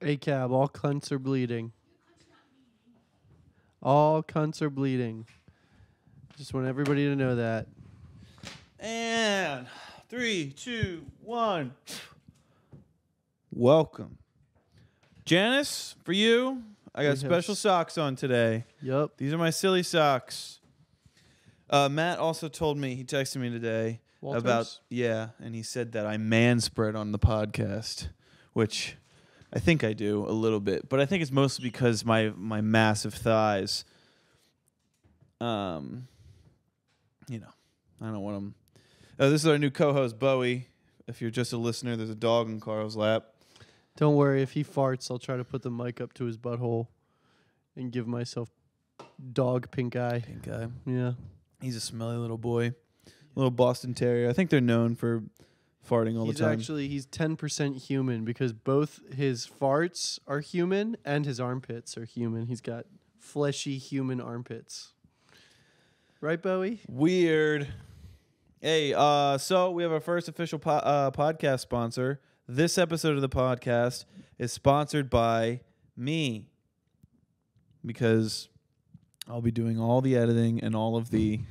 ACAB, all cunts are bleeding. All cunts are bleeding. Just want everybody to know that. And 3, 2, 1. Welcome. Janice, for you, I got special socks on today. Yup. These are my silly socks. Matt also told me, he texted me today about, and he said that I manspread on the podcast, which I think I do a little bit, but I think it's mostly because my massive thighs, I don't want them. This is our new co-host, Bowie. If you're just a listener, there's a dog in Carl's lap. Don't worry, if he farts, I'll try to put the mic up to his butthole and give myself dog pink eye. Pink eye. Yeah. He's a smelly little boy. Little Boston Terrier. I think they're known for farting all the time. He's 10% human because both his farts are human and his armpits are human. He's got fleshy human armpits. Right, Bowie? Weird. Hey, so we have our first official podcast sponsor. This episode of the podcast is sponsored by me because I'll be doing all the editing and all of the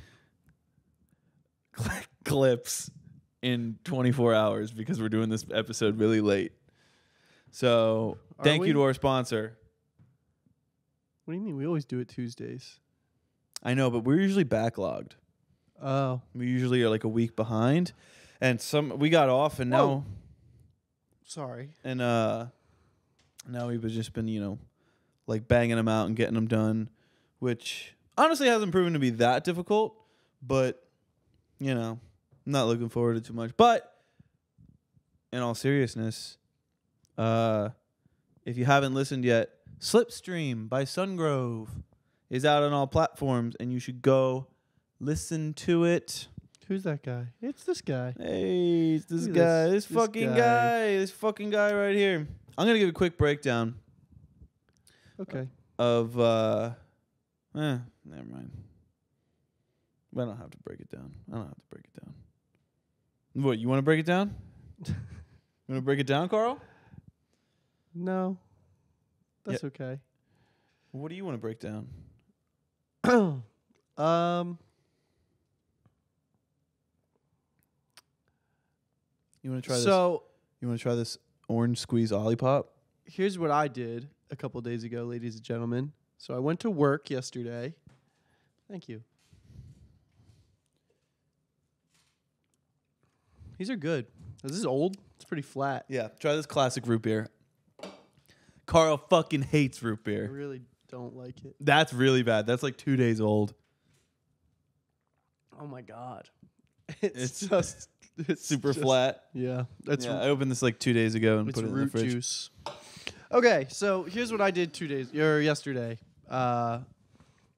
clips in 24 hours because we're doing this episode really late. So thank you to our sponsor. What do you mean? We always do it Tuesdays. I know, but we're usually backlogged. Oh. We usually are like a week behind. And we got off and now... Sorry. And now we've just been, like banging them out and getting them done, which honestly hasn't proven to be that difficult, but, I'm not looking forward to too much. But in all seriousness, if you haven't listened yet, Slipstream by Sungrove is out on all platforms, and you should go listen to it. Who's that guy? It's this guy. Hey, it's this guy. This fucking guy. This fucking guy right here. I'm going to give a quick breakdown. Okay. Of, never mind. I don't have to break it down. What, you want to break it down? You want to break it down, Carl? No. That's okay. What do you want to break down? You want to try this? You want to try this orange squeeze Olipop? Here's what I did a couple days ago, ladies and gentlemen. So I went to work yesterday. Thank you. These are good. This is old. It's pretty flat. Yeah, try this classic root beer. Carl fucking hates root I beer. really don't like it. That's really bad. That's like 2 days old. Oh my God. It's super super flat. Yeah. I opened this like 2 days ago and it's put it in the root fridge. juice. Okay, so here's what I did yesterday.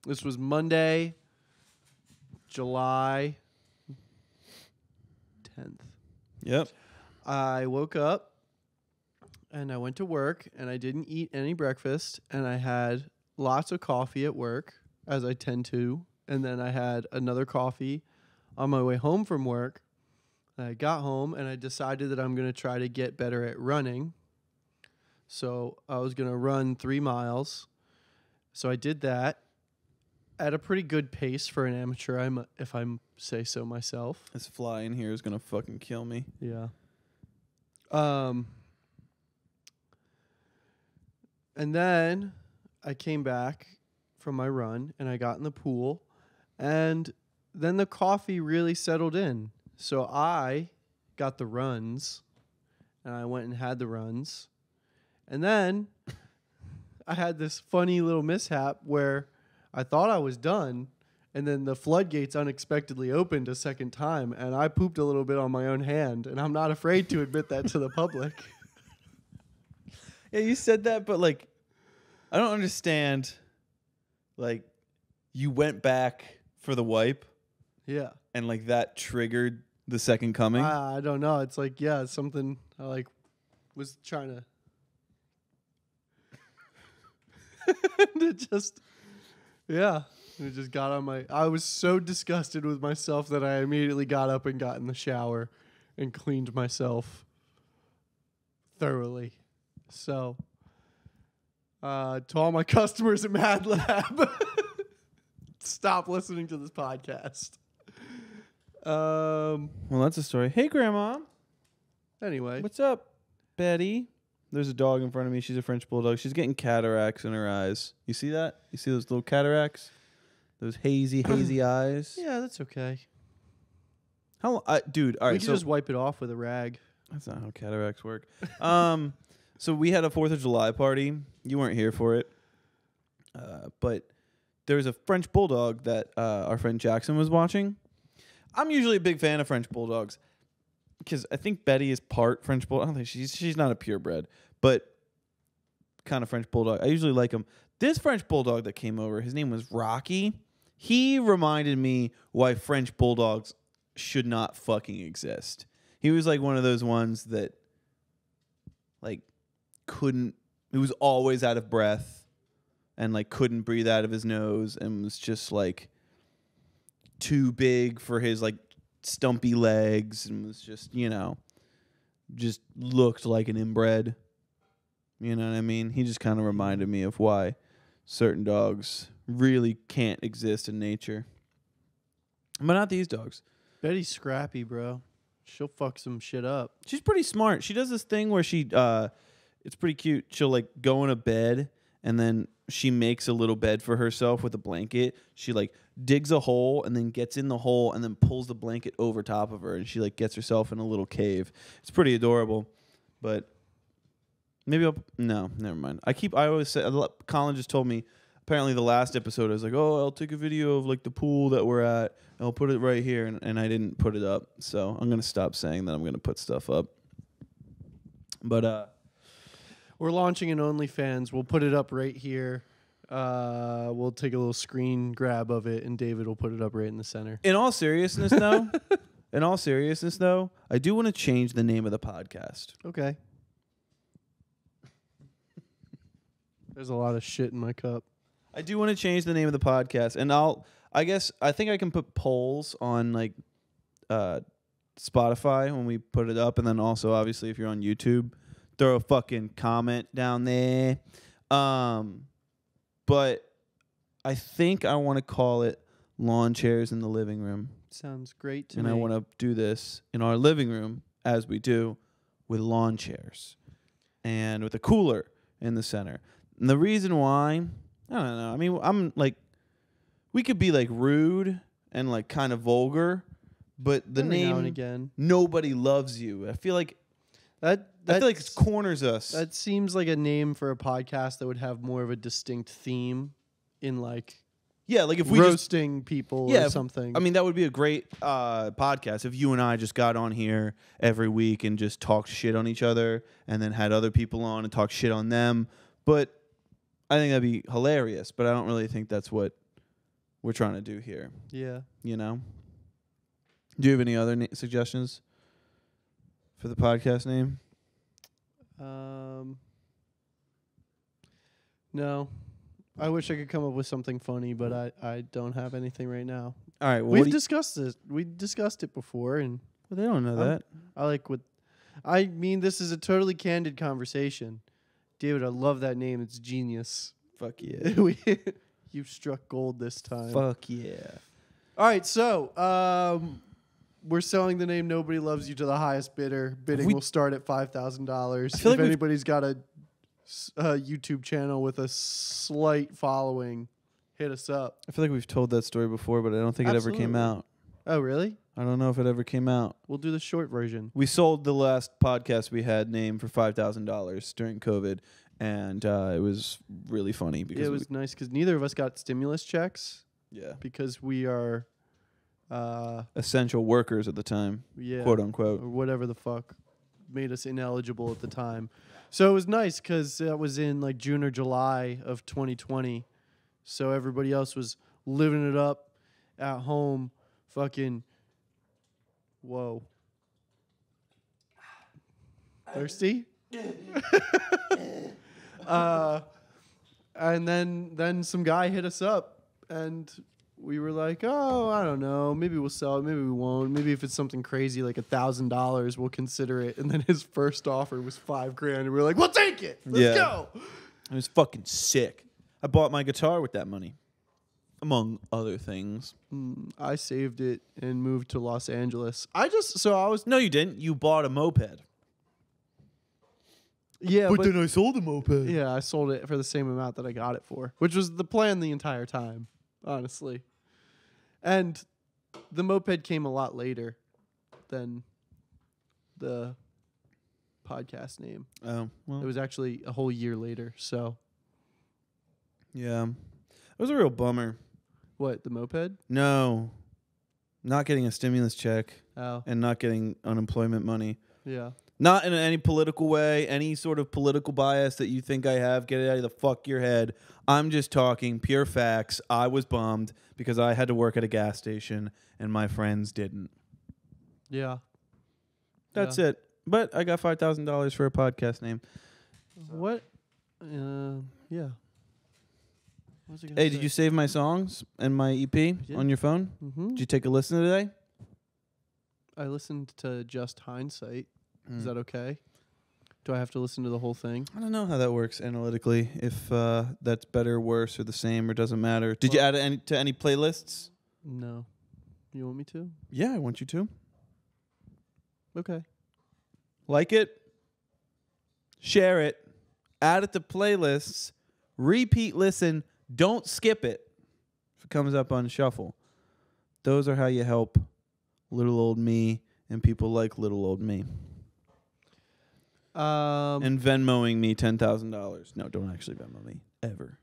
This was Monday, July 10th. Yep. I woke up and I went to work and I didn't eat any breakfast and I had lots of coffee at work, as I tend to, and then I had another coffee on my way home from work. I got home and I decided that I'm going to try to get better at running. So I was going to run 3 miles. So I did that at a pretty good pace for an amateur, if I say so myself. This fly in here is going to fucking kill me. Yeah. And then I came back from my run and I got in the pool and then the coffee really settled in. So I got the runs and I went and had the runs. And then I had this funny little mishap where I thought I was done and then the floodgates unexpectedly opened a second time and I pooped a little bit on my own hand and I'm not afraid to admit that to the public. Yeah, you said that, but like, I don't understand. Like, you went back for the wipe. Yeah. And like that triggered the second coming. I don't know. It's like, yeah, it's something I like was trying to. It just got on my. I was so disgusted with myself that I immediately got up and got in the shower and cleaned myself thoroughly. So To all my customers at Mad Lab, stop listening to this podcast. Well, that's a story. Hey, Grandma. Anyway, What's up, Betty? There's a dog in front of me. She's a French bulldog. She's getting cataracts in her eyes. You see that? You see those little cataracts? Those hazy eyes? yeah, that's okay. Dude, all right. We can just wipe it off with a rag. That's not how cataracts work. So we had a 4th of July party. You weren't here for it. But there was a French bulldog that our friend Jackson was watching. I'm usually a big fan of French bulldogs because I think Betty is part French bulldog. I don't think she's not a purebred, but kind of French bulldog. I usually like him. This French bulldog that came over, his name was Rocky. He reminded me why French bulldogs should not fucking exist. He was like one of those ones that like he was always out of breath and like couldn't breathe out of his nose and was just like too big for his like stumpy legs and was just, just looked like an inbred. You know what I mean? He just kind of reminded me of why certain dogs really can't exist in nature. But not these dogs. Betty's scrappy, bro. She'll fuck some shit up. She's pretty smart. She does this thing where she, it's pretty cute. She'll like go in a bed and then she makes a little bed for herself with a blanket. She like digs a hole and then gets in the hole and then pulls the blanket over top of her and she like gets herself in a little cave. It's pretty adorable. But maybe no, never mind. I always say, Colin just told me, apparently the last episode I was like, oh, I'll take a video of like the pool that we're at and I'll put it right here. And I didn't put it up. So I'm going to stop saying that I'm going to put stuff up. But, we're launching an OnlyFans. We'll put it up right here. We'll take a little screen grab of it, and David will put it up right in the center. in all seriousness, though, I do want to change the name of the podcast. Okay. There's a lot of shit in my cup. I do want to change the name of the podcast, and I think I can put polls on like Spotify when we put it up, and then also obviously if you're on YouTube, throw a fucking comment down there. But I think I want to call it Lawn Chairs in the Living Room. Sounds great to And me. I want to do this in our living room as we do with lawn chairs and with a cooler in the center. And the reason why, I don't know. I mean, I'm like, we could be like rude and like kind of vulgar, but the Every name now and again. Nobody Loves You. I feel like it corners us. That seems like a name for a podcast that would have more of a distinct theme in like yeah, like if we roasting people or something. I mean, that would be a great podcast if you and I just got on here every week and just talked shit on each other and then had other people on and talk shit on them. But I think that'd be hilarious, but I don't really think that's what we're trying to do here. Yeah. You know? Do you have any other suggestions for the podcast name? No. I wish I could come up with something funny, but I don't have anything right now. All right. Well, We've discussed this. We discussed it before, and they don't know that. I mean, this is a totally candid conversation. Dude, I love that name. It's genius. Fuck yeah. You've struck gold this time. Fuck yeah. All right, so we're selling the name Nobody Loves You to the highest bidder. Bidding will start at $5,000. If like anybody's got a YouTube channel with a slight following, hit us up. I feel like we've told that story before, but I don't think it ever came out. Oh, really? I don't know if it ever came out. We'll do the short version. We sold the last podcast we had name for $5,000 during COVID, and it was really funny because it was nice because neither of us got stimulus checks. Yeah, because we are essential workers at the time, quote unquote, or whatever the fuck made us ineligible at the time. So it was nice because that was in like June or July of 2020. So everybody else was living it up at home, fucking. Whoa. Thirsty? And then some guy hit us up, and we were like, oh, I don't know. Maybe we'll sell it. Maybe we won't. Maybe if it's something crazy like $1,000, we'll consider it. And then his first offer was $5,000. And we were like, we'll take it. Let's go. It was fucking sick. I bought my guitar with that money, among other things. I saved it and moved to Los Angeles. I was No, you didn't. You bought a moped. yeah, but then I sold the moped. yeah, I sold it for the same amount that I got it for, which was the plan the entire time, honestly. And the moped came a lot later than the podcast name. Oh, well. It was actually a whole year later. So Yeah. It was a real bummer. what, the moped? No. Not getting a stimulus check Oh, and not getting unemployment money. yeah. Not in any political way, any sort of political bias that you think I have. Get it out of the fuck your head. I'm just talking pure facts. I was bummed because I had to work at a gas station and my friends didn't. Yeah. That's it. But I got $5,000 for a podcast name. What? Yeah. What was I gonna Hey, say? did you save my songs and my EP Yeah. on your phone? Mm-hmm. Did you take a listen today? I listened to Just Hindsight. Is Mm. that okay? Do I have to listen to the whole thing? I don't know how that works analytically. If that's better, worse, or the same, or doesn't matter. Did you Well- add it to any playlists? No. You want me to? Yeah, I want you to. Okay. Like it, share it, add it to playlists, repeat listen, don't skip it if it comes up on shuffle. Those are how you help little old me and people like little old me. And Venmoing me $10,000. No, don't actually Venmo me ever.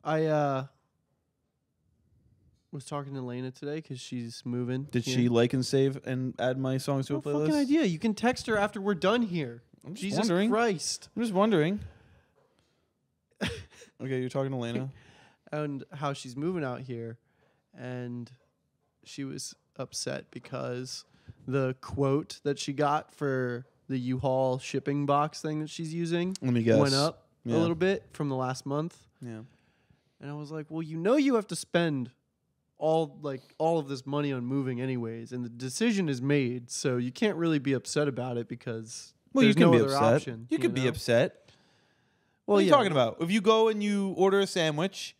I was talking to Lena today because she's moving. Did here. she like and save and add my songs to No a playlist? fucking idea. You can text her after we're done here. I'm just Jesus wondering. Christ. I'm just wondering. Okay, you're talking to Lena. And how she's moving out here. And she was upset because the quote that she got for the U-Haul shipping box thing that she's using Let me guess. went up Yeah. a little bit from the last month. Yeah. And I was like, well, you have to spend all of this money on moving anyways, and the decision is made, so you can't really be upset about it because Well, there's you can no be other upset. option. You could be know? upset. Well, What are you yeah. talking about? If you go and you order a sandwich,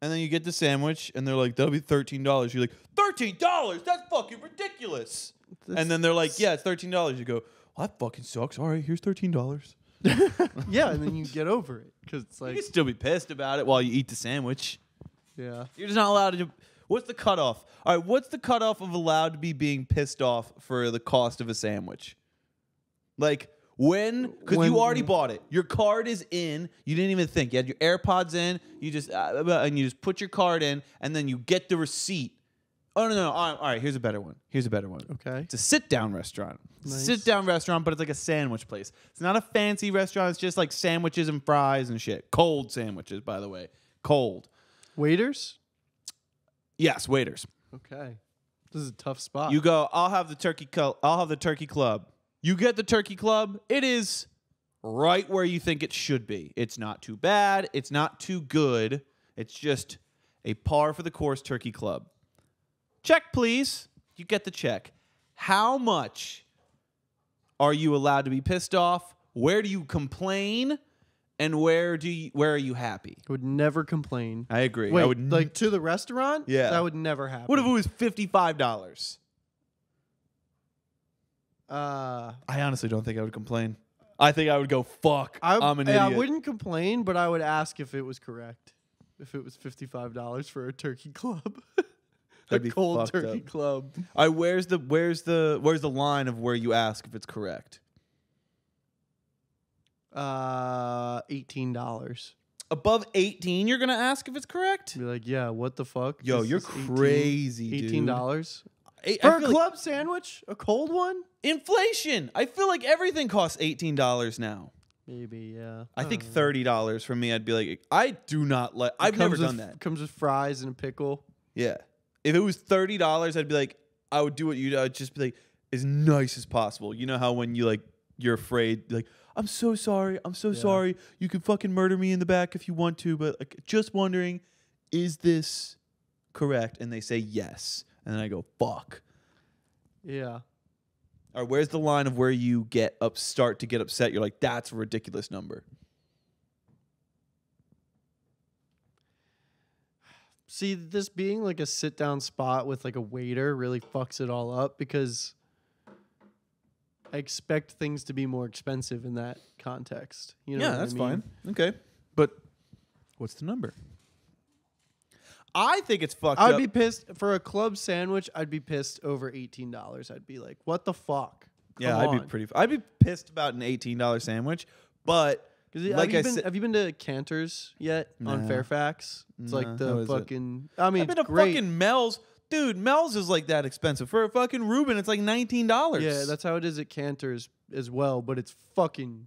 and then you get the sandwich, and they're like, that'll be $13. You're like, $13? That's fucking ridiculous. That's- And then they're like, yeah, it's $13. You go, well, that fucking sucks. All right, here's $13. yeah, and then you get over it because it's You like, can still be pissed about it while you eat the sandwich. yeah. You're just not allowed to do. What's the cutoff? All right, what's the cutoff of allowed to be being pissed off for the cost of a sandwich? Like, when? Because you When- already bought it. Your card is in. You didn't even think. You had your AirPods in. You just and you just put your card in, and then you get the receipt. Oh no! All right, here's a better one. Okay. It's a sit-down restaurant. It's a Nice. sit-down restaurant, but it's like a sandwich place. It's not a fancy restaurant. It's just like sandwiches and fries and shit. Cold sandwiches, by the way. Cold. Waiters? Yes, waiters. Okay. This is a tough spot. You go, I'll have the turkey club. You get the turkey club. It is right where you think it should be. It's not too bad. It's not too good. It's just a par for the course turkey club. Check, please. You get the check. How much are you allowed to be pissed off? Where do you complain? And where are you happy? I would never complain. I agree. Wait, I would like to the restaurant? Yeah. That would never happen. What if it was $55? I I honestly don't think I would complain. I think I would go, fuck, I'm an idiot. I wouldn't complain, but I would ask if it was correct. If it was $55 for a turkey club. That'd be a cold fucked turkey up. club. Where's the line of where you ask if it's correct? $18. Above 18, you're gonna ask if it's correct? Be like, yeah, what the fuck? Yo, This you're is 18 crazy, dude. $18 I for a feel like club sandwich, a cold one. inflation. I feel like everything costs $18 now. Maybe, yeah. I think don't know. $30 for me. I'd be like, I do not like. I've never Comes done with- that. Comes with fries and a pickle. Yeah, if it was $30, I'd be like, I would do what you do. I'd just be like, as nice as possible. You know how when you're afraid, like, I'm so sorry. I'm so Yeah. sorry. You can fucking murder me in the back if you want to, but like, just wondering, is this correct? And they say yes. And then I go, fuck. Yeah. Or where's the line of where you start to get upset? You're like, that's a ridiculous number. See, this being like a sit down spot with like a waiter really fucks it all up because I expect things to be more expensive in that context. You know Yeah, what I that's mean? fine. Okay. But what's the number? I think it's fucked I'd up. be pissed for a club sandwich. I'd be pissed over $18. I'd be like, what the fuck? Yeah, Come I'd on. I'd be pissed about an $18 sandwich, but like I said, have you been to Cantor's yet on Nah. Fairfax? It's Nah, like how the is it? fucking. I mean, I've been it's to great. fucking Mel's. Dude, Mel's is like that expensive. For a fucking Reuben, it's like $19. Yeah, that's how it is at Cantor's as well. But it's fucking.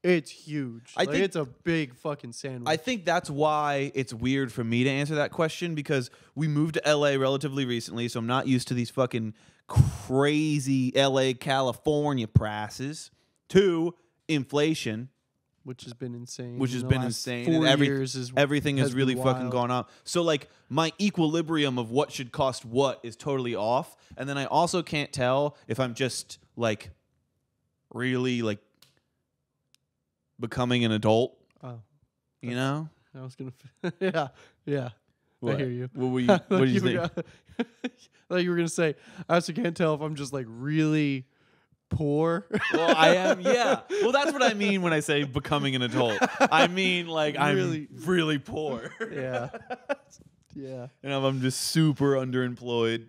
It's huge. I Like, think- it's a big fucking sandwich. I think that's why it's weird for me to answer that question because we moved to LA relatively recently, so I'm not used to these fucking crazy LA, California prices. 2, inflation, which has been insane. which in has the been last insane. 4 and years is everything has has really been fucking wild. gone up. So like my equilibrium of what should cost what is totally off. And then I also can't tell if I'm just like really like becoming an adult, Oh, you know? I was gonna. Yeah. I hear you. What were you what did you think? Like you were gonna say, I also can't tell if I'm just like really poor. Well, I am, yeah. Well, that's what I mean when I say becoming an adult. I mean, like, Really- I'm really poor. yeah. Yeah. And I'm just super underemployed.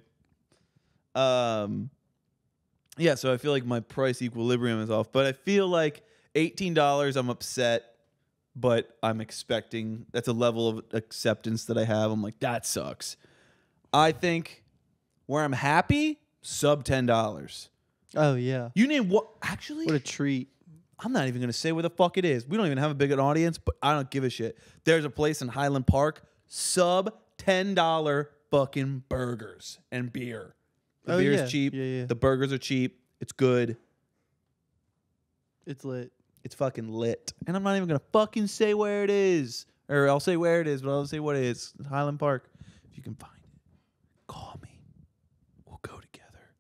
Yeah, so I feel like my price equilibrium is off. But I feel like $18, I'm upset, but I'm expecting that's a level of acceptance that I have. I'm like, that sucks. I think where I'm happy, sub $10. Oh yeah. You name what? Actually, What a treat. I'm not even going to say where the fuck it is. We don't even have a big audience, but I don't give a shit. There's a place in Highland Park, sub $10 fucking burgers and beer. The Oh, beer's yeah. cheap. Yeah, yeah. The burgers are cheap. It's good. It's lit. It's fucking lit. And I'm not even going to fucking say where it is. Or I'll say where it is, but I'll say what it is. It's Highland Park. If you can find it, call me. We'll go together.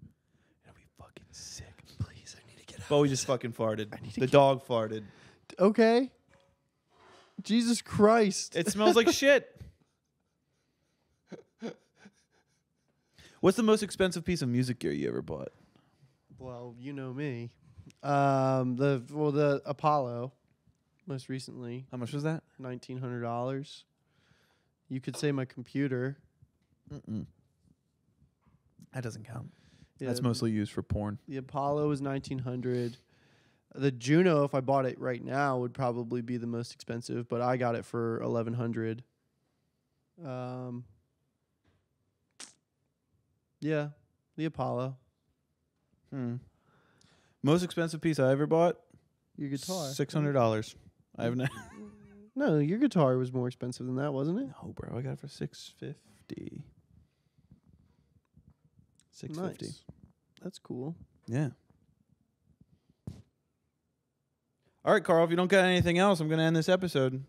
It'll be fucking sick. Please, I need to get out. But we just fucking farted. need to The get- dog farted. Okay. Jesus Christ. It smells like shit. What's the most expensive piece of music gear you ever bought? Well, you know me. The Apollo, most recently, How much was that? $1,900. You could say my computer. That doesn't count. Yeah, That's mostly used for porn. The Apollo is $1,900. The Juno, if I bought it right now, would probably be the most expensive, but I got it for $1,100. Yeah, the Apollo. Most expensive piece I ever bought? Your guitar. $600. I haven't. No, your guitar was more expensive than that, wasn't it? No, bro. I got it for $650. $650. Nice. That's cool. Yeah. All right, Carl. If you don't got anything else, I'm gonna end this episode.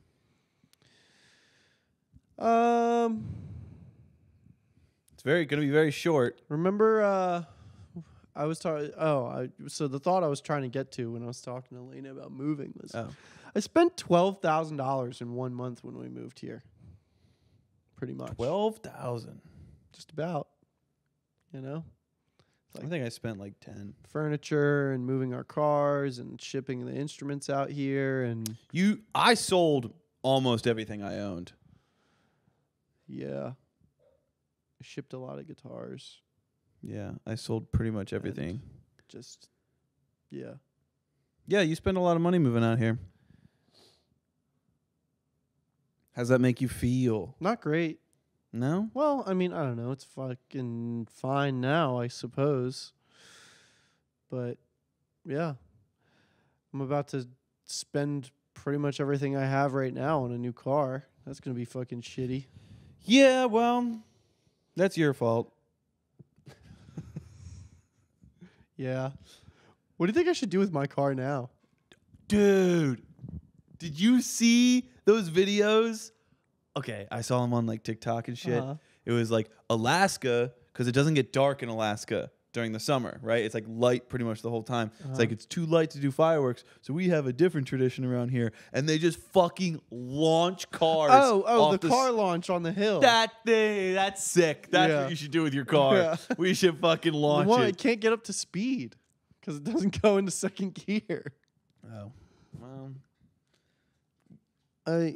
It's gonna be very short. Remember, I was talking. So the thought I was trying to get to when I was talking to Elena about moving was, I spent $12,000 in 1 month when we moved here. Pretty much. 12,000. Just about. You know, I think I spent like 10. furniture and moving our cars and shipping the instruments out here and I sold almost everything I owned. yeah, I shipped a lot of guitars. Yeah, I sold pretty much everything. Just yeah. Yeah, you spend a lot of money moving out here. How's that make you feel? Not great. No? Well, I mean, I don't know. It's fucking fine now, I suppose. But yeah, I'm about to spend pretty much everything I have right now on a new car. That's going to be fucking shitty. Yeah, well, that's your fault. Yeah. What do you think I should do with my car now? Dude, did you see those videos? Okay, I saw them on like TikTok and shit. Uh-huh. It was like Alaska, because it doesn't get dark in Alaska. during the summer, right? It's like light pretty much the whole time. It's Uh-huh. like it's too light to do fireworks, so we have a different tradition around here, and they just fucking launch cars. Oh, the car launch on the hill. That thing, that's sick. That's Yeah. what you should do with your car. Yeah. We should fucking launch Well, it. it can't get up to speed because it doesn't go into second gear. Oh, well, I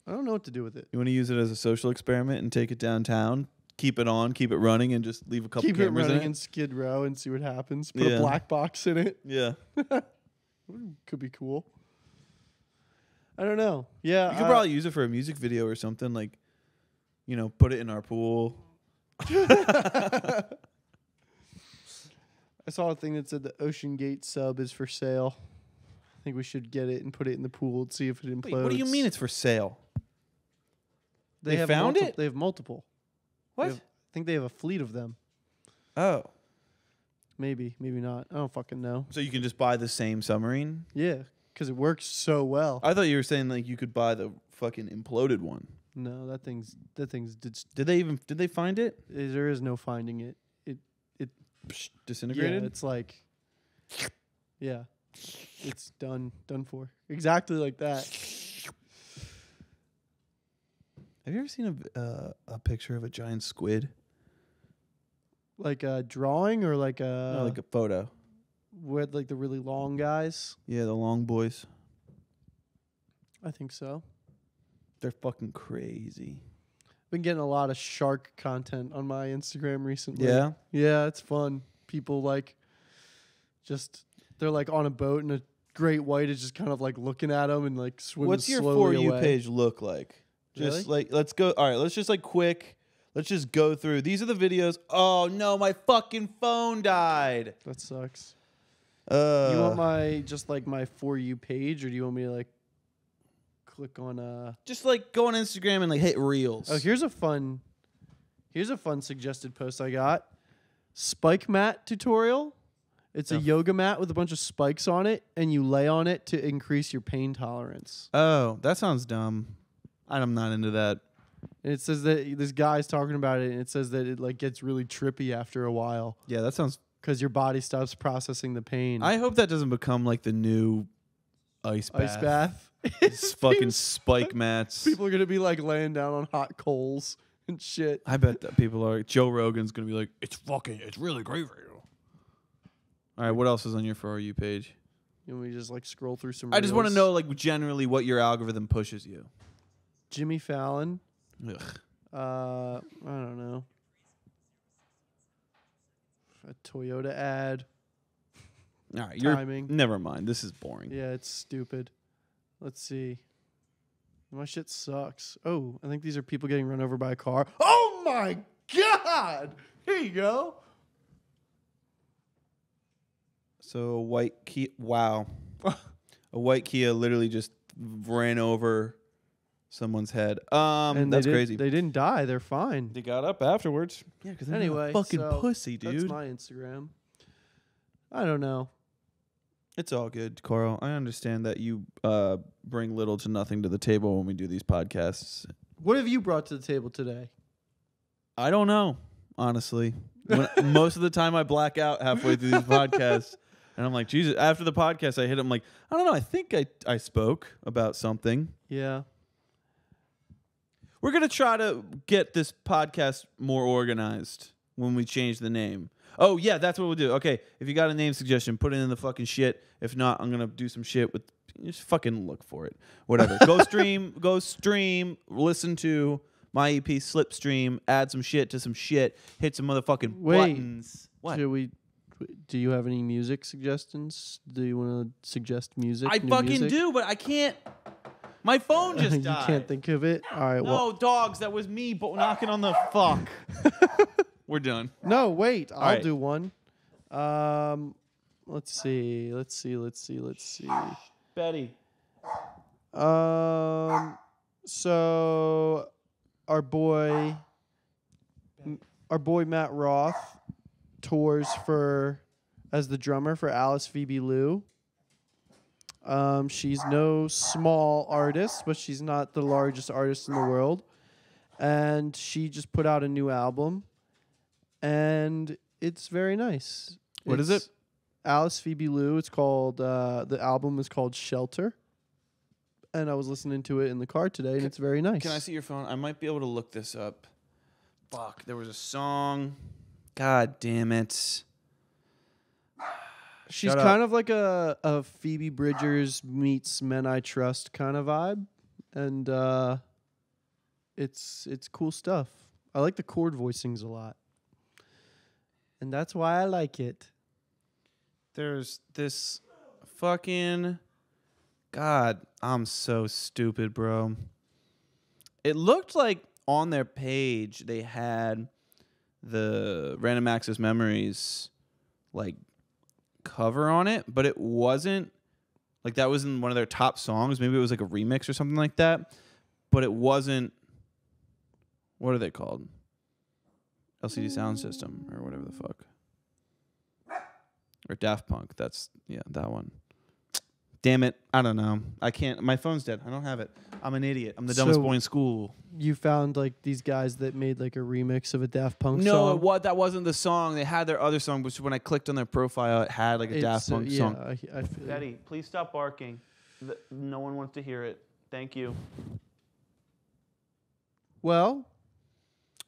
don't know what to do with it. you want to use it as a social experiment and take it downtown, keep it on, keep it running, and just leave a couple Keep it cameras running in in it. Skid Row and see what happens. Put Yeah. a black box in it. Yeah, Could be cool. I don't know. Yeah, you could probably use it for a music video or something. Like, put it in our pool. I saw a thing that said the Ocean Gate sub is for sale. I think we should get it and put it in the pool and see if it implodes. Wait, what do you mean it's for sale? They have found it? They have multiple. What? I think they have a fleet of them. Oh, Maybe, maybe not. I don't fucking know. so you can just buy the same submarine? Yeah, because it works so well. I thought you were saying like you could buy the fucking imploded one. No, that thing's Did they find it? there is no finding it. Psh, disintegrated? Yeah, it's like, yeah, it's done for. Exactly like that. Have you ever seen a picture of a giant squid? Like a drawing or like a No, like a photo. with like the really long guys. Yeah, the long boys. I think so. They're fucking crazy. Been getting a lot of shark content on my Instagram recently. Yeah? Yeah, it's fun. People like they're like on a boat and a great white is just kind of like looking at them and like swimming What's your slowly For You away. page look like? Just Really? like, let's go. All right, let's just like quick. Let's just go through. These are the videos. Oh, no, my fucking phone died. That sucks. You You want my just like my For You page, or do you want me to like click on Just like go on Instagram and like hit reels. Oh, here's a fun suggested post I got. Spike mat tutorial. It's a Oh. yoga mat with a bunch of spikes on it, and you lay on it to increase your pain tolerance. Oh, that sounds dumb. I'm not into that. And it says that this guy's talking about it, and it says that it like gets really trippy after a while Yeah, that sounds. because your body stops processing the pain. I hope that doesn't become like the new ice Ice bath. It's fucking spike mats. People are gonna be like laying down on hot coals and shit. I bet that people are. Joe Rogan's gonna be like, it's really great for you. All right, what else is on your For You page? You want me to just like scroll through some? I just want to reels? know like generally what your algorithm pushes you. Jimmy Fallon. Ugh. I don't know. A Toyota ad. All right, you're. Timing. Never mind. This is boring. Yeah, it's stupid. Let's see. My shit sucks. Oh, I think these are people getting run over by a car. Oh my god! Here you go. So a white Kia. Wow. A white Kia literally just ran over someone's head. And That's they crazy. They didn't die. They're fine. They got up afterwards. Yeah, because Anyway, fucking so pussy, dude. That's my Instagram. I don't know. It's all good, Carl. I understand that you bring little to nothing to the table when we do these podcasts. What have you brought to the table today? I don't know, honestly. Most of the time, I black out halfway through these podcasts, and I'm like, Jesus. After the podcast, I hit him like, I don't know. I think I spoke about something. Yeah. We're gonna try to get this podcast more organized when we change the name. Oh yeah, that's what we'll do. Okay, if you got a name suggestion, put it in the fucking shit. If not, I'm gonna do some shit with. Just fucking look for it. Whatever. Go stream. Listen to my EP Slipstream. Add some shit to some shit. Hit some motherfucking buttons. What? Do you have any music suggestions? Do you want to suggest music? I new fucking music? do, but I can't. My phone just You died. can't think of it. All right. Well, No, dogs. That was me, but knocking on the fuck. We're done. no. Wait. I'll right. do one. Let's see. Betty. So our boy Matt Roth tours as the drummer for Alice Phoebe Lou. She's no small artist, but she's not the largest artist in the world. And she just put out a new album. and it's very nice. What is it? Alice Phoebe Lou. It's called the album is called Shelter, and I was listening to it in the car today, and it's very nice. Can I see your phone? I might be able to look this up. Fuck, there was a song. God damn it. She's Shut up. kind of like a Phoebe Bridgers meets Men I Trust kind of vibe, and it's cool stuff. I like the chord voicings a lot, and that's why I like it. There's this fucking... God, I'm so stupid, bro. It looked like on their page they had the Random Access Memories like cover on it, but it wasn't like that wasn't one of their top songs. Maybe it was like a remix or something like that, but it wasn't. What are they called? LCD Sound System or whatever the fuck. Or Daft Punk. That's that one. Damn it. I don't know. I can't. My phone's dead. I don't have it. I'm an idiot. I'm the dumbest boy in school. You found like these guys that made like a remix of a Daft Punk No, song? that wasn't the song. They had their other song, which when I clicked on their profile, it had like a Daft Punk song. I feel Betty, please stop barking. No one wants to hear it. Thank you. Well,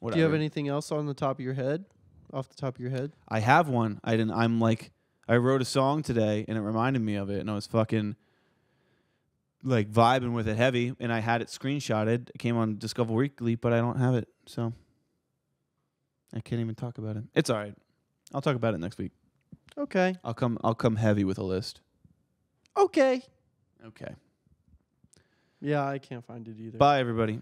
Whatever. do you have anything else on the top of your head? Off the top of your head? I have one. I wrote a song today, and it reminded me of it, and I was fucking like vibing with it heavy, and I had it screenshotted. It came on Discover Weekly, but I don't have it, so I can't even talk about it. It's all right. I'll talk about it next week. Okay. I'll come heavy with a list. Okay. Okay. Yeah, I can't find it either. Bye, everybody.